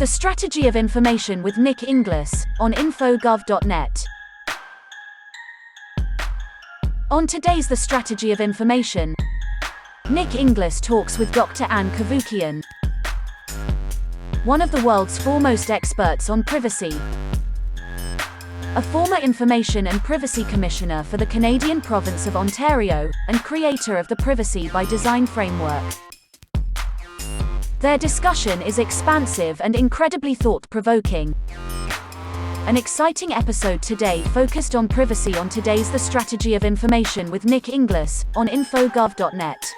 The Strategy of Information with Nick Inglis, on infogov.net. On today's The Strategy of Information, Nick Inglis talks with Dr. Cavoukian, one of the world's foremost experts on privacy, a former Information and Privacy Commissioner for the Canadian province of Ontario, and creator of the Privacy by Design framework. Their discussion is expansive and incredibly thought-provoking. An exciting episode today focused on privacy on today's The Strategy of Information with Nick Inglis, on infogov.net.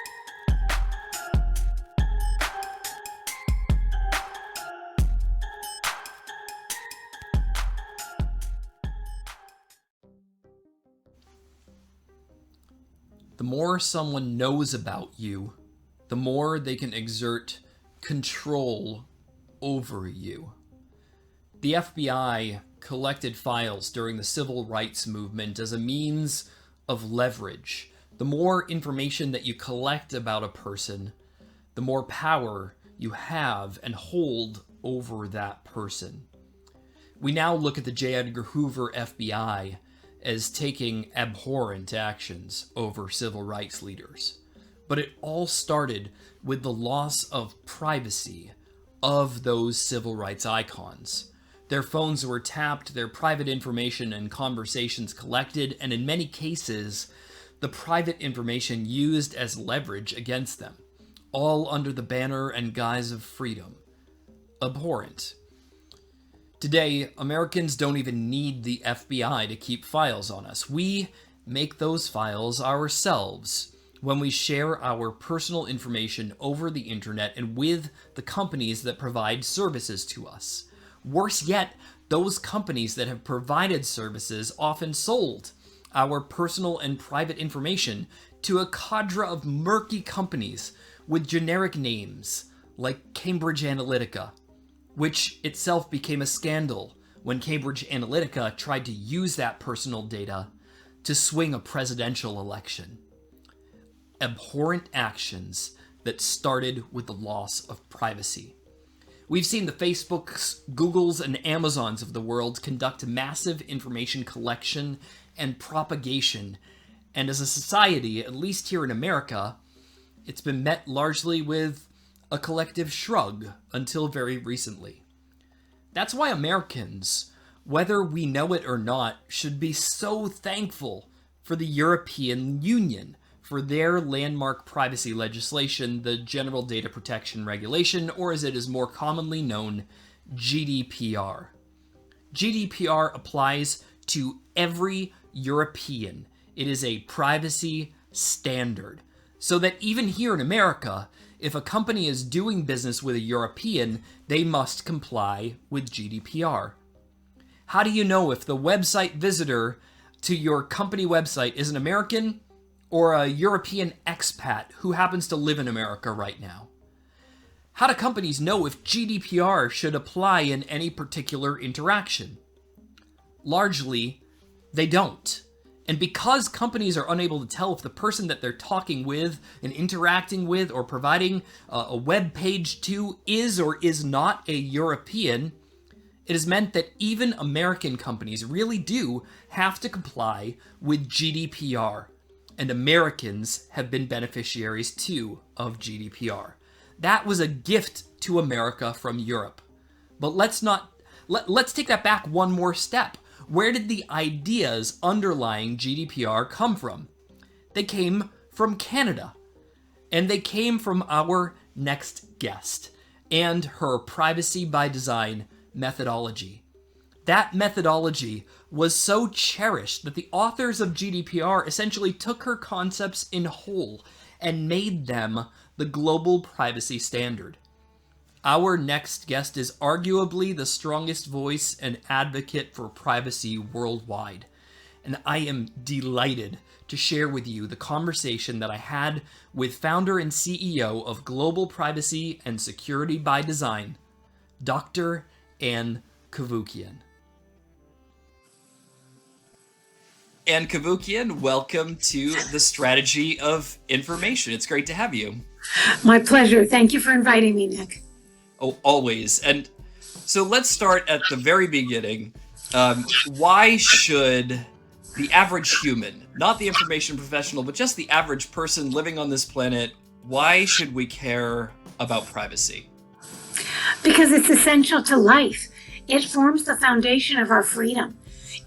The more someone knows about you, the more they can exert control over you. The FBI collected files during the civil rights movement as a means of leverage. The more information that you collect about a person, the more power you have and hold over that person. We now look at the J. Edgar Hoover FBI as taking abhorrent actions over civil rights leaders. But it all started with the loss of privacy of those civil rights icons. Their phones were tapped, their private information and conversations collected, and in many cases, the private information used as leverage against them, all under the banner and guise of freedom. Abhorrent. Today, Americans don't even need the FBI to keep files on us. We make those files ourselves when we share our personal information over the internet and with the companies that provide services to us. Worse yet, those companies that have provided services often sold our personal and private information to a cadre of murky companies with generic names like Cambridge Analytica, which itself became a scandal when Cambridge Analytica tried to use that personal data to swing a presidential election. Abhorrent actions that started with the loss of privacy. We've seen the Facebooks, Googles, and Amazons of the world conduct massive information collection and propagation, and as a society, at least here in America, it's been met largely with a collective shrug until very recently. That's why Americans, whether we know it or not, should be so thankful for the European Union, for their landmark privacy legislation, the General Data Protection Regulation, or as it is more commonly known, GDPR. GDPR applies to every European. It is a privacy standard, so that even here in America, if a company is doing business with a European, they must comply with GDPR. How do you know if the website visitor to your company website is an American or a European expat who happens to live in America right now? How do companies know if GDPR should apply in any particular interaction? Largely, they don't. And because companies are unable to tell if the person that they're talking with and interacting with or providing a web page to is or is not a European, it has meant that even American companies really do have to comply with GDPR. And Americans have been beneficiaries too of GDPR. That was a gift to America from Europe. But let's take that back one more step. Where did the ideas underlying GDPR come from? They came from Canada. And they came from our next guest and her Privacy by Design methodology. That methodology was so cherished that the authors of GDPR essentially took her concepts in whole and made them the global privacy standard. Our next guest is arguably the strongest voice and advocate for privacy worldwide, and I am delighted to share with you the conversation that I had with founder and CEO of Global Privacy and Security by Design, Dr. Cavoukian. Cavoukian, welcome to the Strategy of Information. It's great to have you. My pleasure. Thank you for inviting me, Nick. Oh, always. And So let's start at the very beginning. Why should the average human, not the information professional, but just the average person living on this planet, why should we care about privacy? Because it's essential to life. It forms the foundation of our freedom.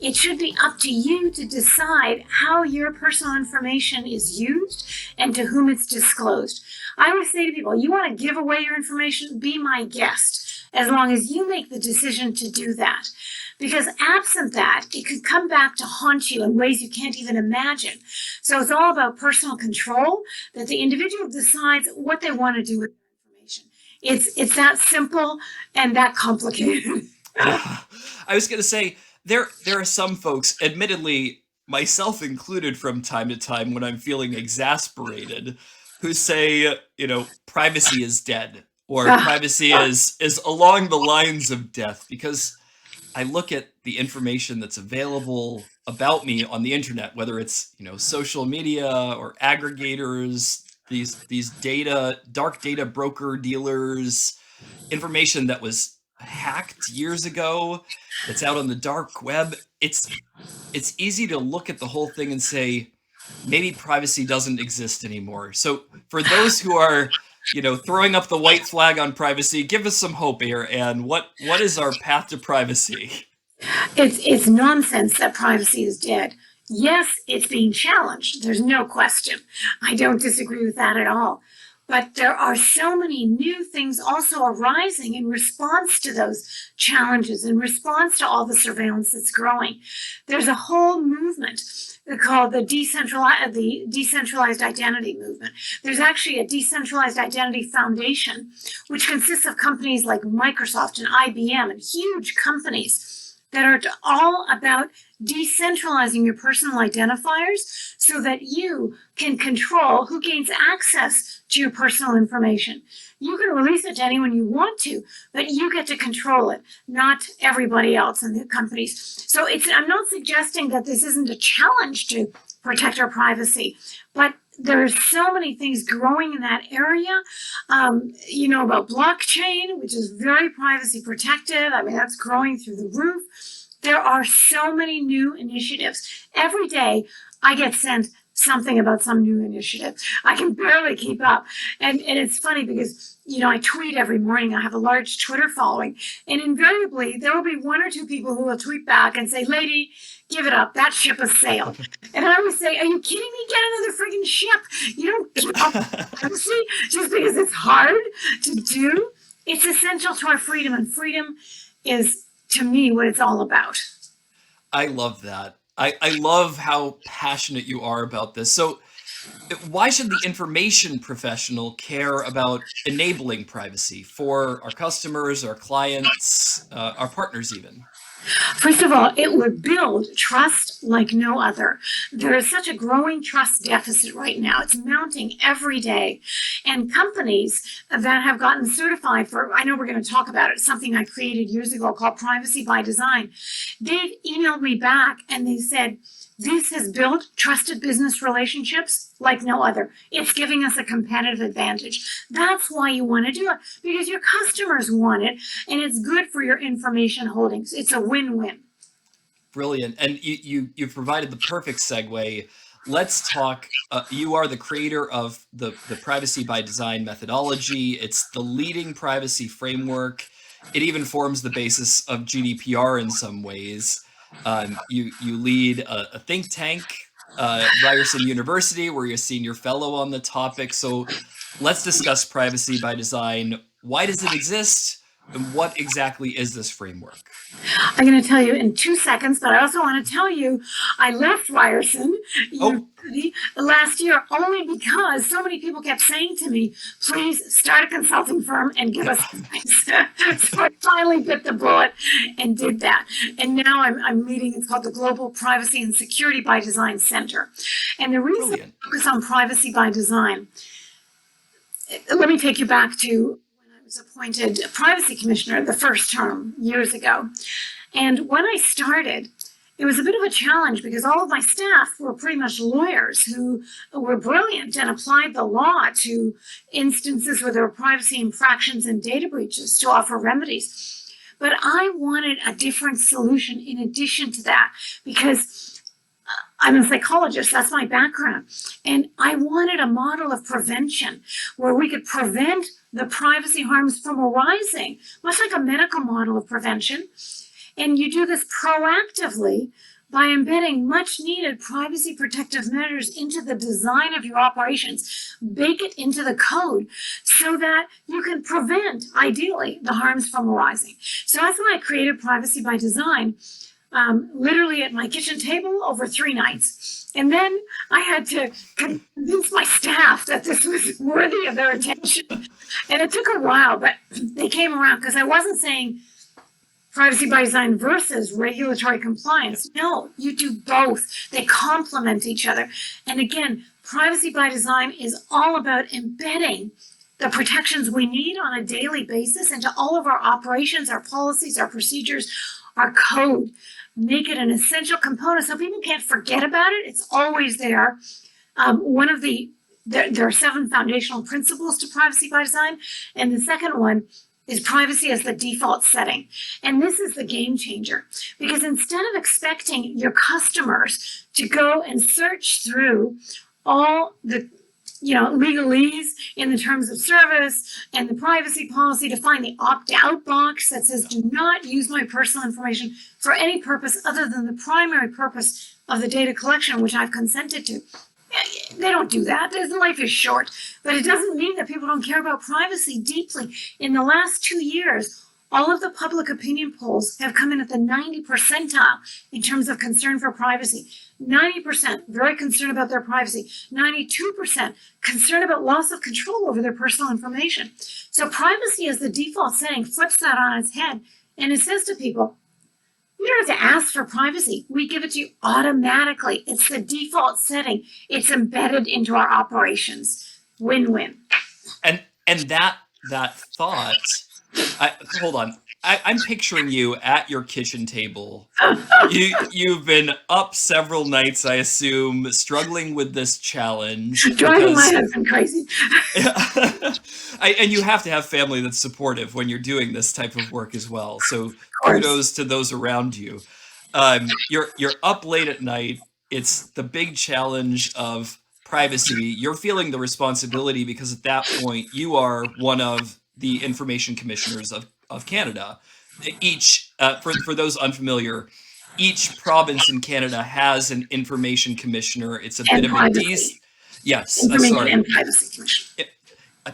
It should be up to you to decide how your personal information is used and to whom it's disclosed. I always say to people, you want to give away your information, be my guest, as long as you make the decision to do that. Because absent that, it could come back to haunt you in ways you can't even imagine. So it's all about personal control, that the individual decides what they want to do with their information. It's that simple and that complicated. I was going to say, there are some folks, admittedly, myself included from time to time when I'm feeling exasperated, who say, privacy is dead, or privacy is along the lines of death, because I look at the information that's available about me on the internet, whether it's, social media or aggregators, these dark data broker dealers, information that was hacked years ago, that's out on the dark web. It's easy to look at the whole thing and say, maybe privacy doesn't exist anymore. So for those who are, throwing up the white flag on privacy, give us some hope here. And what is our path to privacy? It's nonsense that privacy is dead. Yes, it's being challenged. There's no question. I don't disagree with that at all. But there are so many new things also arising in response to those challenges, in response to all the surveillance that's growing. There's a whole movement called the decentralized identity movement. There's actually a decentralized identity foundation, which consists of companies like Microsoft and IBM and huge companies that are all about decentralizing your personal identifiers so that you can control who gains access to your personal information. You can release it to anyone you want to, but you get to control it, not everybody else in the companies. So I'm not suggesting that this isn't a challenge to protect our privacy, but there are so many things growing in that area. About blockchain, which is very privacy protective. I mean, that's growing through the roof. There are so many new initiatives. Every day I get sent something about some new initiative. I can barely keep up. And it's funny because, I tweet every morning. I have a large Twitter following. And invariably, there will be one or two people who will tweet back and say, lady, give it up. That ship has sailed. And I always say, are you kidding me? Get another friggin' ship. You don't give up privacy just because it's hard to do. It's essential to our freedom. And freedom is, to me, what it's all about. I love that. I love how passionate you are about this. So why should the information professional care about enabling privacy for our customers, our clients, our partners even? First of all, it would build trust like no other. There is such a growing trust deficit right now. It's mounting every day. And companies that have gotten certified for, I know we're going to talk about it, something I created years ago called Privacy by Design. They've emailed me back and they said, this has built trusted business relationships like no other. It's giving us a competitive advantage. That's why you want to do it, because your customers want it, and it's good for your information holdings. It's a win-win. Brilliant. And you've provided the perfect segue. Let's talk. You are the creator of the Privacy by Design methodology. It's the leading privacy framework. It even forms the basis of GDPR in some ways. You lead a think tank, Ryerson University, where you're a senior fellow on the topic. So let's discuss Privacy by Design. Why does it exist? And what exactly is this framework? I'm going to tell you in 2 seconds, but I also want to tell you I left Ryerson University last year only because so many people kept saying to me, please start a consulting firm and give us advice. So I finally bit the bullet and did that. And now I'm leading, it's called the Global Privacy and Security by Design Center. And the reason I focus on privacy by design, let me take you back to was appointed privacy commissioner the first term years ago. And when I started, it was a bit of a challenge because all of my staff were pretty much lawyers who were brilliant and applied the law to instances where there were privacy infractions and data breaches to offer remedies. But I wanted a different solution in addition to that, because I'm a psychologist, that's my background. And I wanted a model of prevention where we could prevent the privacy harms from arising, much like a medical model of prevention. And you do this proactively by embedding much needed privacy protective measures into the design of your operations. Bake it into the code so that you can prevent, ideally, the harms from arising. So that's why I created Privacy by Design, literally at my kitchen table over 3 nights. And then I had to convince my staff that this was worthy of their attention. And it took a while, but they came around, because I wasn't saying privacy by design versus regulatory compliance. No, you do both. They complement each other. And again, privacy by design is all about embedding the protections we need on a daily basis into all of our operations, our policies, our procedures, our code. Make it an essential component so people can't forget about it. It's always there. There are 7 foundational principles to privacy by design. And the second one is privacy as the default setting. And this is the game changer, because instead of expecting your customers to go and search through all the legalese in the terms of service and the privacy policy to find the opt-out box that says, do not use my personal information for any purpose other than the primary purpose of the data collection, which I've consented to. They don't do that. Life is short. But it doesn't mean that people don't care about privacy deeply. In the last 2 years, all of the public opinion polls have come in at the 90 percentile in terms of concern for privacy. 90% very concerned about their privacy. 92% concerned about loss of control over their personal information. So privacy as the default setting flips that on its head, and it says to people, you don't have to ask for privacy. We give it to you automatically. It's the default setting. It's embedded into our operations. Win-win. And that thought, hold on. I'm picturing you at your kitchen table. You've been up several nights, I assume, struggling with this challenge. Driving my husband crazy. And you have to have family that's supportive when you're doing this type of work as well. So kudos to those around you. You're up late at night. It's the big challenge of privacy. You're feeling the responsibility because at that point you are one of the information commissioners of Canada. Each, for those unfamiliar, each province in Canada has an information commissioner. It's a bit of a Information and Privacy Commissioner.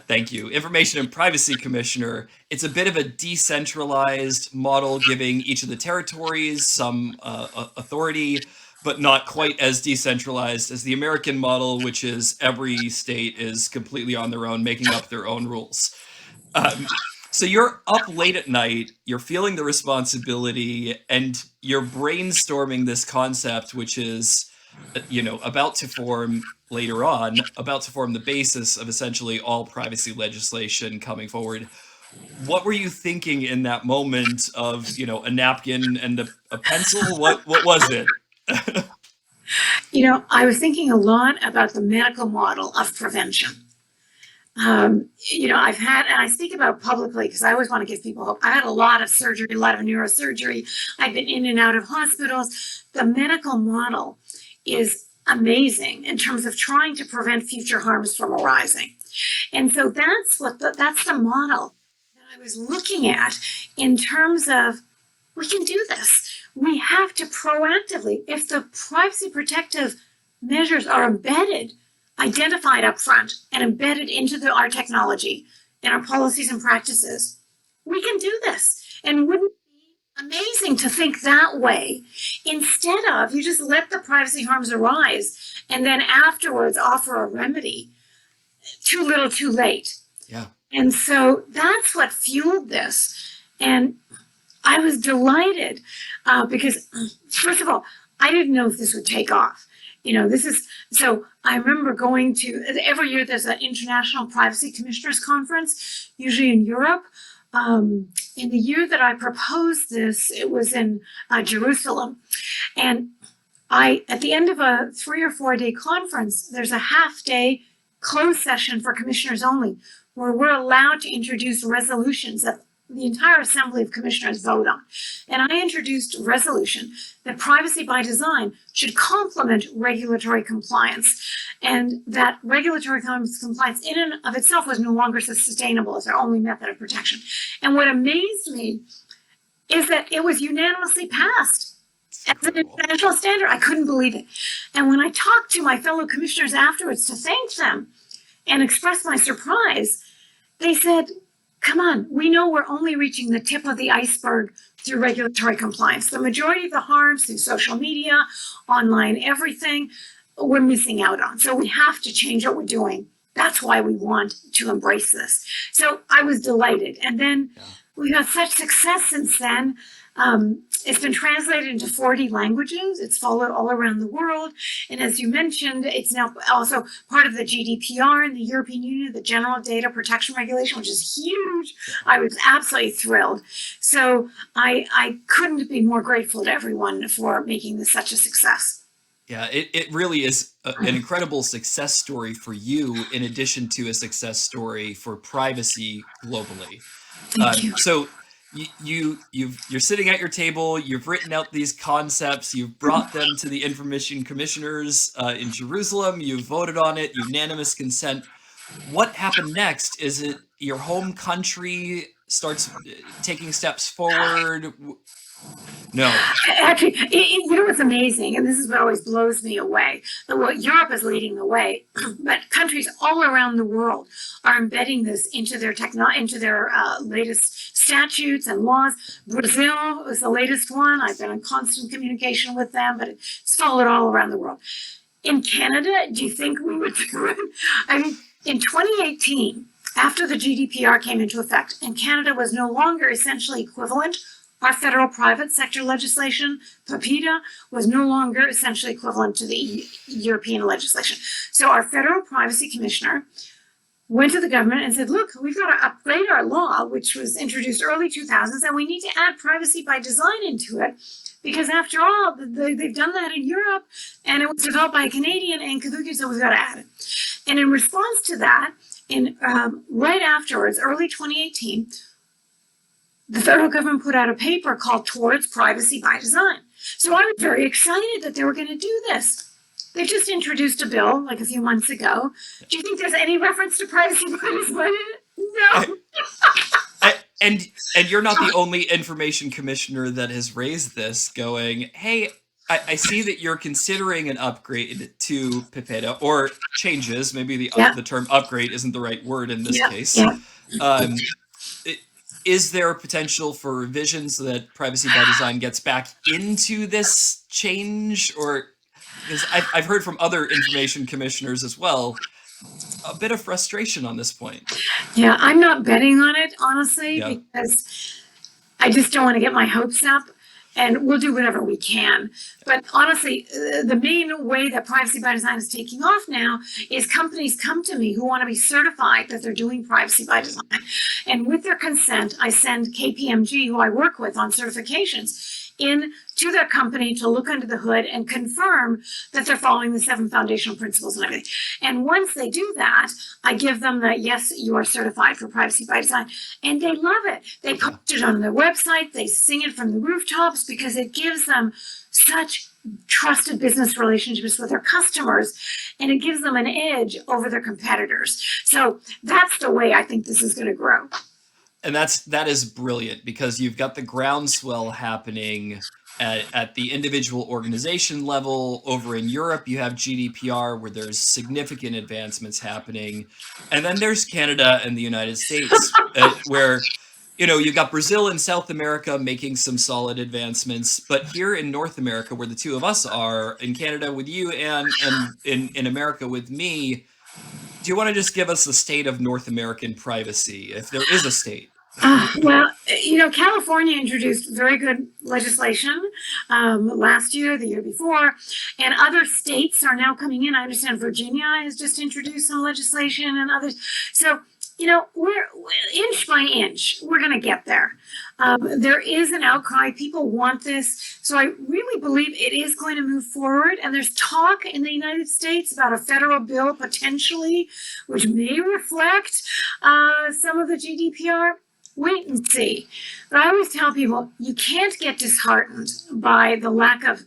Thank you. Information and Privacy Commissioner. It's a bit of a decentralized model, giving each of the territories some authority, but not quite as decentralized as the American model, which is every state is completely on their own, making up their own rules. So you're up late at night, you're feeling the responsibility, and you're brainstorming this concept, which is, about to form the basis of essentially all privacy legislation coming forward. What were you thinking in that moment of, a napkin and a pencil? What was it? I was thinking a lot about the medical model of prevention. I've had, and I speak about publicly because I always want to give people hope. I had a lot of surgery, a lot of neurosurgery. I've been in and out of hospitals. The medical model is amazing in terms of trying to prevent future harms from arising. And so that's the model that I was looking at in terms of, we can do this. We have to proactively, if the privacy protective measures are embedded, identified up front and embedded into our technology and our policies and practices, we can do this. And wouldn't it be amazing to think that way instead of you just let the privacy harms arise and then afterwards offer a remedy? Too little, too late. Yeah. And so that's what fueled this. And I was delighted because, first of all, I didn't know if this would take off. So I remember going to, every year there's an International Privacy Commissioners Conference, usually in Europe. In the year that I proposed this, it was in Jerusalem. And at the end of a 3 or 4 day conference, there's a half-day closed session for commissioners only, where we're allowed to introduce resolutions that the entire Assembly of Commissioners vote on. And I introduced a resolution that privacy by design should complement regulatory compliance, and that regulatory compliance in and of itself was no longer sustainable as our only method of protection. And what amazed me is that it was unanimously passed as an international standard. I couldn't believe it. And when I talked to my fellow commissioners afterwards to thank them and express my surprise, they said, come on, we know we're only reaching the tip of the iceberg through regulatory compliance. The majority of the harms through social media, online, everything, we're missing out on. So we have to change what we're doing. That's why we want to embrace this. So I was delighted. And then we've had such success since then. It's been translated into 40 languages. It's followed all around the world. And as you mentioned, it's now also part of the GDPR in the European Union, the General Data Protection Regulation, which is huge. I was absolutely thrilled. So I couldn't be more grateful to everyone for making this such a success. Yeah, it really is an incredible success story for you, in addition to a success story for privacy globally. Thank you. So you're sitting at your table, you've written out these concepts, you've brought them to the information commissioners in Jerusalem, you've voted on it, unanimous consent. What happened next? Is it your home country starts taking steps forward? No. Actually, you know what's amazing, and this is what always blows me away, that what Europe is leading the way, but countries all around the world are embedding this into their latest statutes and laws. Brazil was the latest one. I've been in constant communication with them, but it's followed all around the world. In Canada, do you think we would do it? I mean, in 2018, after the GDPR came into effect, and Canada was no longer essentially equivalent, our federal private sector legislation, PIPEDA, was no longer essentially equivalent to the European legislation. So our federal privacy commissioner went to the government and said, look, we've got to upgrade our law, which was introduced early 2000s, and we need to add privacy by design into it. Because after all, they've done that in Europe, and it was developed by a Canadian and Cavoukian, so we've got to add it. And in response to that, right afterwards, early 2018, the federal government put out a paper called Towards Privacy by Design. So I was very excited that they were going to do this. They just introduced a bill like a few months ago. Do you think there's any reference to privacy by design in it? No. And you're not the only information commissioner that has raised this, going, hey, I see that you're considering an upgrade to PIPEDA, or changes. Maybe the term upgrade isn't the right word in this case. Yeah. Is there a potential for revisions so that privacy by design gets back into this change? Or, because I've heard from other information commissioners as well, a bit of frustration on this point. Yeah, I'm not betting on it, honestly, because I just don't want to get my hopes up. And we'll do whatever we can. But honestly, the main way that privacy by design is taking off now is companies come to me who want to be certified that they're doing privacy by design. And with their consent, I send KPMG, who I work with on certifications, in to their company to look under the hood and confirm that they're following the 7 foundational principles and everything. And once they do that, I give them the, yes, you are certified for privacy by design. And they love it. They post it on their website. They sing it from the rooftops because it gives them such trusted business relationships with their customers, and it gives them an edge over their competitors. So that's the way I think this is going to grow. And that is brilliant, because you've got the groundswell happening at the individual organization level. Over in Europe, you have GDPR, where there's significant advancements happening. And then there's Canada and the United States, where, you've got Brazil and South America making some solid advancements. But here in North America, where the two of us are, in Canada with you and in America with me, do you want to just give us the state of North American privacy, if there is a state? Well, California introduced very good legislation last year, the year before, and other states are now coming in. I understand Virginia has just introduced some legislation, and others. So, we're inch by inch, we're going to get there. There is an outcry. People want this. So I really believe it is going to move forward. And there's talk in the United States about a federal bill potentially, which may reflect some of the GDPR. wait and see. But I always tell people, you can't get disheartened by the lack of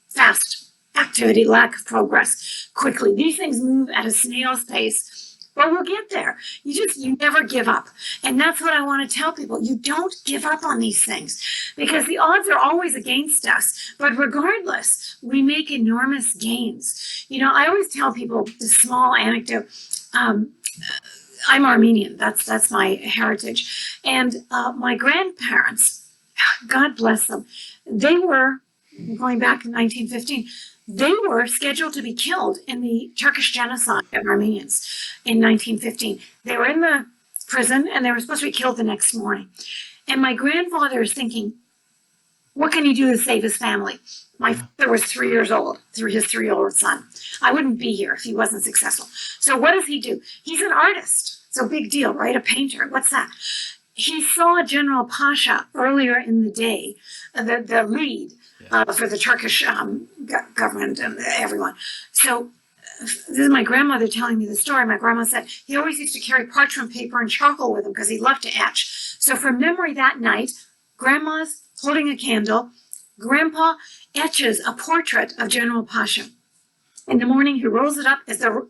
fast activity, lack of progress quickly. These things move at a snail's pace, but we'll get there. You never give up. And that's what I want to tell people. You don't give up on these things because the odds are always against us. But regardless, we make enormous gains. I always tell people this small anecdote. I'm Armenian. That's my heritage. And my grandparents, God bless them, they were, going back in 1915, they were scheduled to be killed in the Turkish genocide of Armenians in 1915. They were in the prison and they were supposed to be killed the next morning. And my grandfather is thinking, what can he do to save his family? My father was 3 years old, through his 3-year-old son. I wouldn't be here if he wasn't successful. So what does he do? He's an artist. So big deal, right? A painter. What's that? He saw General Pasha earlier in the day, the lead for the Turkish government and everyone. So this is my grandmother telling me the story. My grandma said he always used to carry parchment paper and charcoal with him because he loved to etch. So from memory that night, grandma's holding a candle. Grandpa etches a portrait of General Pasha. In the morning, he rolls it up as they're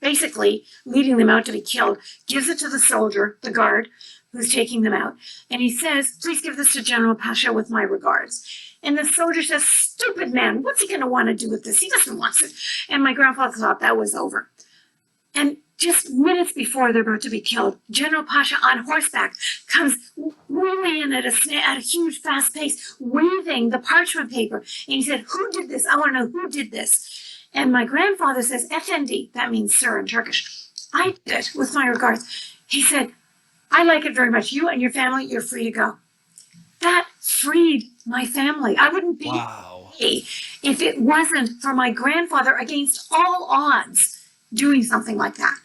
basically leading them out to be killed, gives it to the soldier, the guard, who's taking them out. And he says, please give this to General Pasha with my regards. And the soldier says, stupid man, what's he going to want to do with this? He doesn't want it. And my grandfather thought that was over. And just minutes before they're about to be killed, General Pasha on horseback comes rolling in at a huge fast pace, waving the parchment paper. And he said, who did this? I want to know who did this. And my grandfather says, Efendi, that means sir in Turkish. I did it with my regards. He said, I like it very much. You and your family, you're free to go. That freed my family. I wouldn't be here if it wasn't for my grandfather against all odds doing something like that.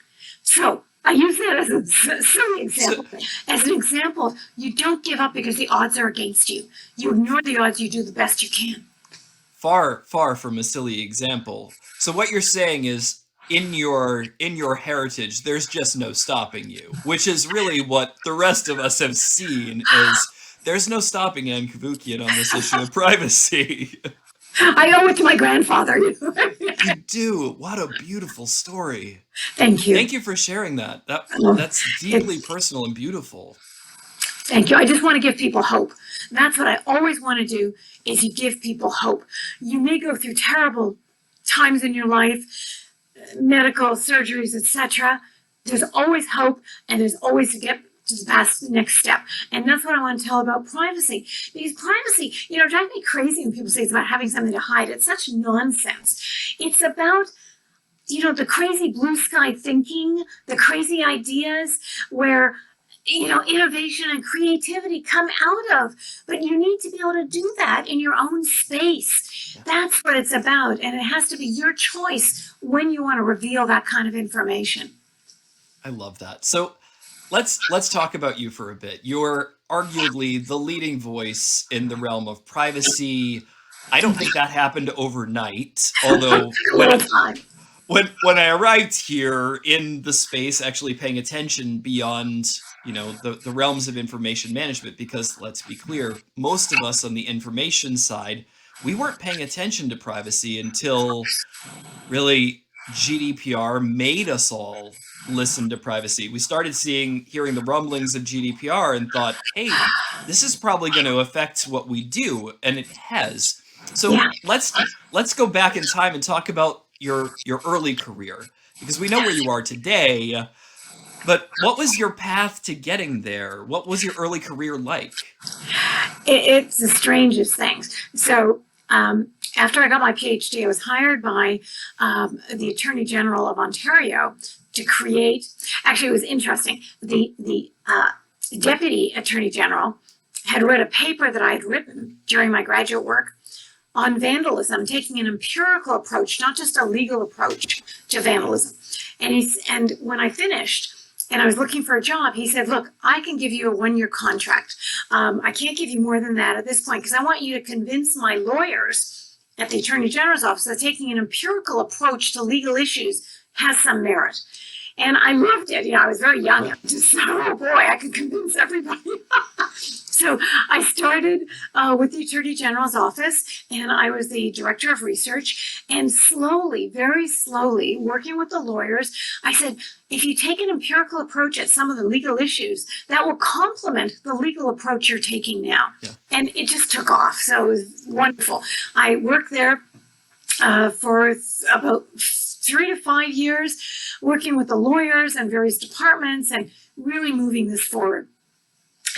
So I use that as a silly example. As an example, you don't give up because the odds are against you. You ignore the odds, you do the best you can. Far from a silly example. So what you're saying is, in your heritage, there's just no stopping you, which is really what the rest of us have seen. Is there's no stopping Ann Cavoukian on this issue of privacy. I owe it to my grandfather. You do. What a beautiful story. Thank you. Thank you for sharing that. That's deeply personal and beautiful. Thank you. I just want to give people hope. That's what I always want to do, is you give people hope. You may go through terrible times in your life, medical surgeries, etc. There's always hope, and there's always to get to the next step. And that's what I want to tell about privacy. Because privacy, drives me crazy when people say it's about having something to hide. It's such nonsense. It's about the crazy blue sky thinking, the crazy ideas where innovation and creativity come out of, but you need to be able to do that in your own space. That's what it's about, and it has to be your choice when you want to reveal that kind of information. I love that. So let's talk about you for a bit. You're arguably the leading voice in the realm of privacy. I don't think that happened overnight, although when I arrived here in the space, actually paying attention beyond the realms of information management, because let's be clear, most of us on the information side, we weren't paying attention to privacy until really GDPR made us all listen to privacy. We started hearing the rumblings of GDPR and thought, hey, this is probably going to affect what we do, and it has. So let's go back in time and talk about your early career, because we know where you are today. But what was your path to getting there? What was your early career like? It's the strangest things. So after I got my PhD, I was hired by the Attorney General of Ontario to create. Actually, it was interesting. The Deputy Attorney General had read a paper that I had written during my graduate work on vandalism, taking an empirical approach, not just a legal approach to vandalism. And when I finished, and I was looking for a job, he said, look, I can give you a 1-year contract. I can't give you more than that at this point, because I want you to convince my lawyers at the Attorney General's office that taking an empirical approach to legal issues has some merit. And I loved it. I was very young. I was just, oh boy, I could convince everybody. So I started with the Attorney General's office, and I was the director of research. And slowly, very slowly, working with the lawyers, I said, if you take an empirical approach at some of the legal issues, that will complement the legal approach you're taking now. Yeah. And it just took off. So it was wonderful. I worked there for about 3 to 5 years, working with the lawyers and various departments and really moving this forward.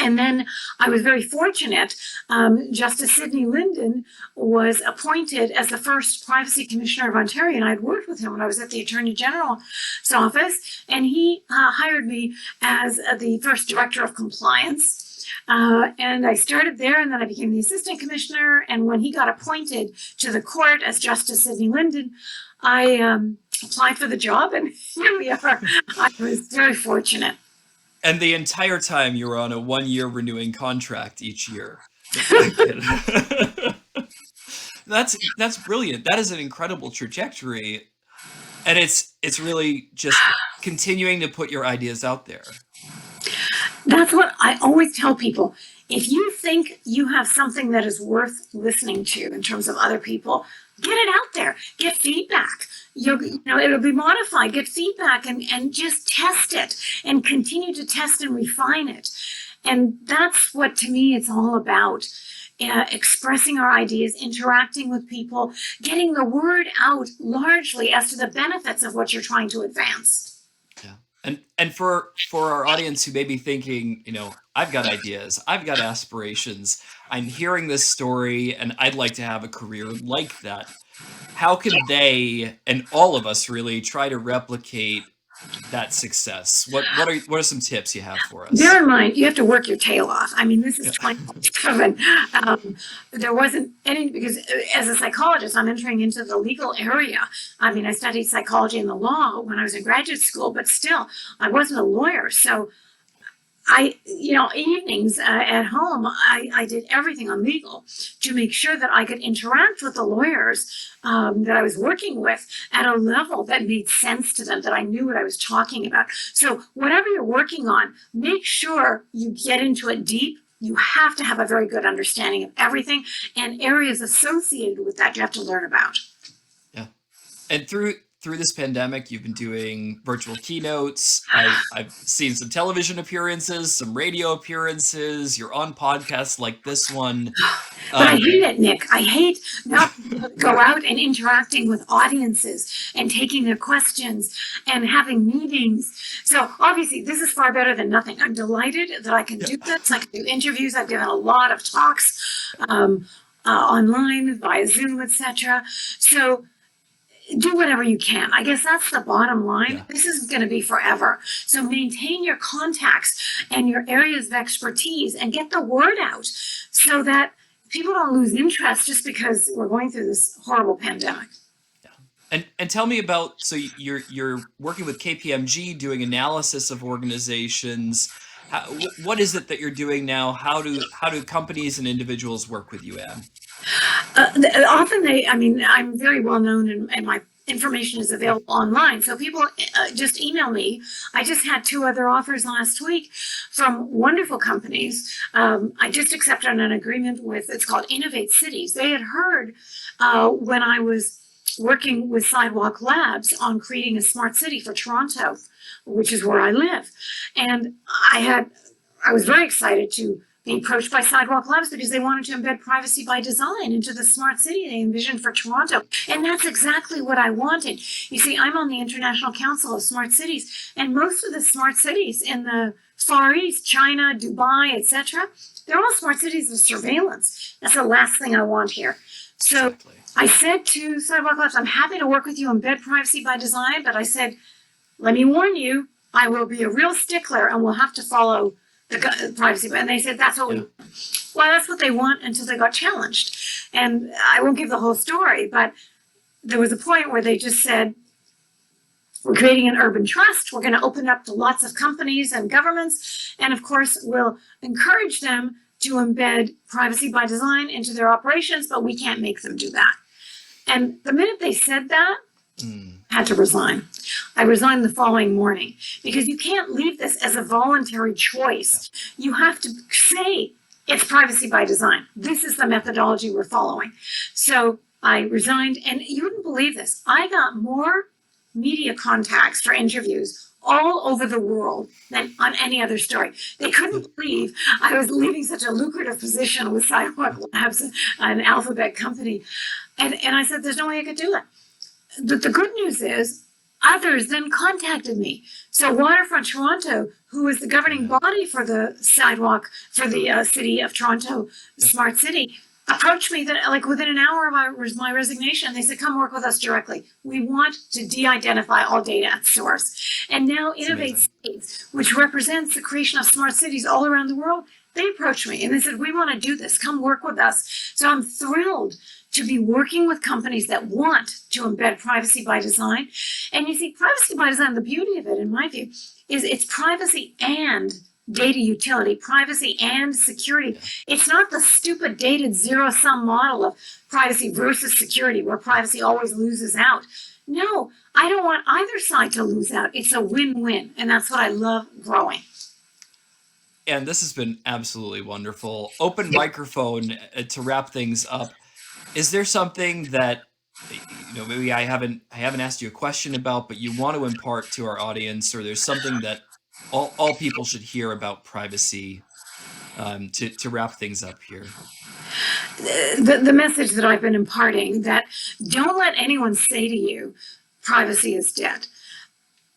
And then I was very fortunate. Justice Sidney Linden was appointed as the first Privacy Commissioner of Ontario, and I'd worked with him when I was at the Attorney General's office, and he hired me as the first Director of Compliance. And I started there, and then I became the Assistant Commissioner, and when he got appointed to the court as Justice Sidney Linden, I applied for the job, and here we are. I was very fortunate. And the entire time you were on a 1-year renewing contract each year. That's brilliant. That is an incredible trajectory. And it's really just continuing to put your ideas out there. That's what I always tell people. If you think you have something that is worth listening to in terms of other people, get it out there. Get feedback. It'll be modified. Get feedback and just test it and continue to test and refine it. And that's what, to me, it's all about. Expressing our ideas, interacting with people, getting the word out largely as to the benefits of what you're trying to advance. Yeah. And for our audience who may be thinking, I've got ideas, I've got aspirations, I'm hearing this story and I'd like to have a career like that. How can they, and all of us really, try to replicate that success? What are some tips you have for us? Bear in mind, you have to work your tail off. I mean, this is 27. There wasn't any, because as a psychologist, I'm entering into the legal area. I mean, I studied psychology and the law when I was in graduate school, but still, I wasn't a lawyer. So evenings at home, I did everything on legal to make sure that I could interact with the lawyers that I was working with at a level that made sense to them, that I knew what I was talking about. So whatever you're working on, make sure you get into it deep. You have to have a very good understanding of everything, and areas associated with that you have to learn about. Yeah. And through this pandemic, you've been doing virtual keynotes. I've seen some television appearances, some radio appearances. You're on podcasts like this one. But I hate it, Nick. I hate not being able to go out and interacting with audiences and taking their questions and having meetings. So obviously, this is far better than nothing. I'm delighted that I can do this. I can do interviews. I've given a lot of talks online, via Zoom, etc. So do whatever you can. I guess that's the bottom line. Yeah. This is going to be forever. So maintain your contacts and your areas of expertise and get the word out so that people don't lose interest just because we're going through this horrible pandemic. Yeah. And tell me about, so you're working with KPMG doing analysis of organizations. What is it that you're doing now? How do companies and individuals work with you, Anne? Often I'm very well known and my information is available online. So people just email me. I just had 2 other offers last week from wonderful companies. I just accepted an agreement with, it's called Innovate Cities. They had heard when I was working with Sidewalk Labs on creating a smart city for Toronto, which is where I live. And I was very excited to be approached by Sidewalk Labs because they wanted to embed privacy by design into the smart city they envisioned for Toronto. And that's exactly what I wanted. You see, I'm on the International Council of Smart Cities, and most of the smart cities in the Far East, China, Dubai, etc., they're all smart cities of surveillance. That's the last thing I want here. So exactly. I said to Sidewalk Labs, I'm happy to work with you, embed privacy by design, but I said, let me warn you, I will be a real stickler and we'll have to follow the privacy. And they said, that's what we want. Well, that's what they want until they got challenged. And I won't give the whole story, but there was a point where they just said, we're creating an urban trust. We're going to open up to lots of companies and governments. And of course, we'll encourage them to embed privacy by design into their operations, but we can't make them do that. And the minute they said that, had to resign. I resigned the following morning because you can't leave this as a voluntary choice. You have to say it's privacy by design. This is the methodology we're following. So I resigned, and you wouldn't believe this. I got more media contacts for interviews all over the world than on any other story. They couldn't believe I was leaving such a lucrative position with Sidewalk Labs, an alphabet company. And I said, there's no way I could do that. The good news is others then contacted me. So Waterfront Toronto, who is the governing body for the sidewalk for the City of Toronto Smart City, approached me that like within an hour of my resignation. They said, come work with us directly. We want to de-identify all data at source. And now Innovate States, which represents the creation of smart cities all around the world, they approached me and they said, we want to do this. Come work with us. So I'm thrilled to be working with companies that want to embed privacy by design. And you see, privacy by design, the beauty of it, in my view, is it's privacy and data utility, privacy and security. It's not the stupid dated zero-sum model of privacy versus security where privacy always loses out. No, I don't want either side to lose out. It's a win-win, and that's what I love growing. And this has been absolutely wonderful. Open microphone to wrap things up. Is there something that maybe I haven't asked you a question about, but you want to impart to our audience, or there's something that all people should hear about privacy to wrap things up here? The message that I've been imparting, that don't let anyone say to you, privacy is dead.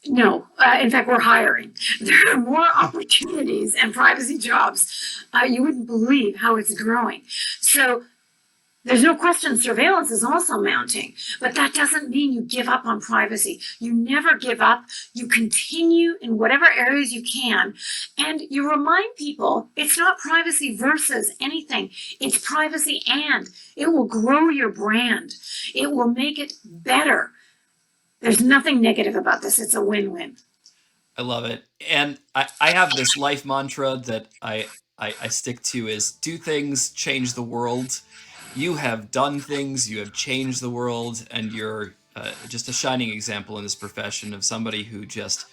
No, in fact, we're hiring. There are more opportunities and privacy jobs. You wouldn't believe how it's growing. So there's no question surveillance is also mounting, but that doesn't mean you give up on privacy. You never give up. You continue in whatever areas you can, and you remind people it's not privacy versus anything. It's privacy, and it will grow your brand. It will make it better. There's nothing negative about this. It's a win-win. I love it. And I have this life mantra that I stick to is do things, change the world. You have done things, you have changed the world, and you're just a shining example in this profession of somebody who just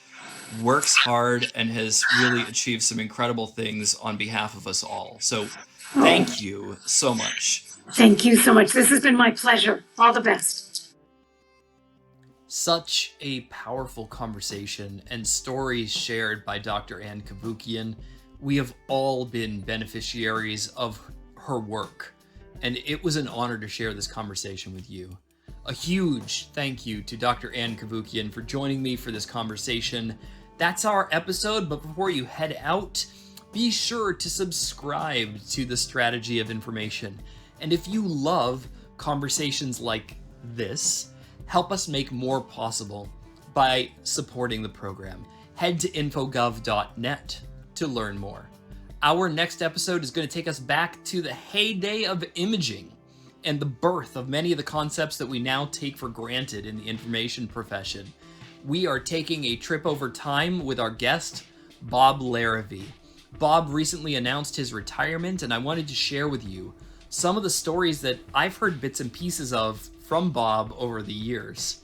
works hard and has really achieved some incredible things on behalf of us all. So thank you so much. Thank you so much. This has been my pleasure. All the best. Such a powerful conversation and stories shared by Dr. Ann Cavoukian. We have all been beneficiaries of her work, and it was an honor to share this conversation with you. A huge thank you to Dr. Ann Cavoukian for joining me for this conversation. That's our episode, but before you head out, be sure to subscribe to the Strategy of Information. And if you love conversations like this, help us make more possible by supporting the program. Head to infogov.net to learn more. Our next episode is going to take us back to the heyday of imaging and the birth of many of the concepts that we now take for granted in the information profession. We are taking a trip over time with our guest, Bob Larrivee. Bob recently announced his retirement, and I wanted to share with you some of the stories that I've heard bits and pieces of from Bob over the years.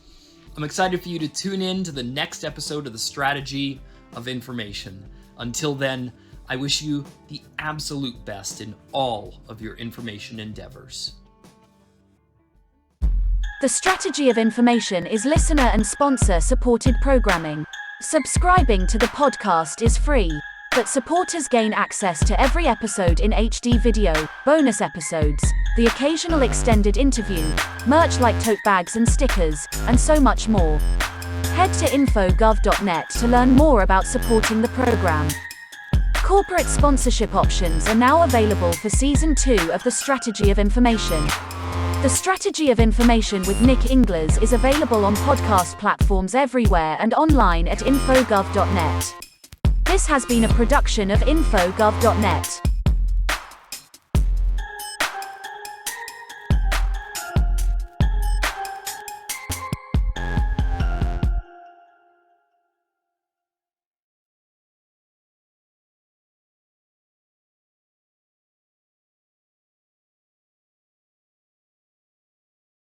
I'm excited for you to tune in to the next episode of the Strategy of Information. Until then, I wish you the absolute best in all of your information endeavors. The Strategy of Information is listener and sponsor-supported programming. Subscribing to the podcast is free, but supporters gain access to every episode in HD video, bonus episodes, the occasional extended interview, merch like tote bags and stickers, and so much more. Head to infogov.net to learn more about supporting the program. Corporate sponsorship options are now available for Season 2 of The Strategy of Information. The Strategy of Information with Nick Inglis is available on podcast platforms everywhere and online at infogov.net. This has been a production of infogov.net.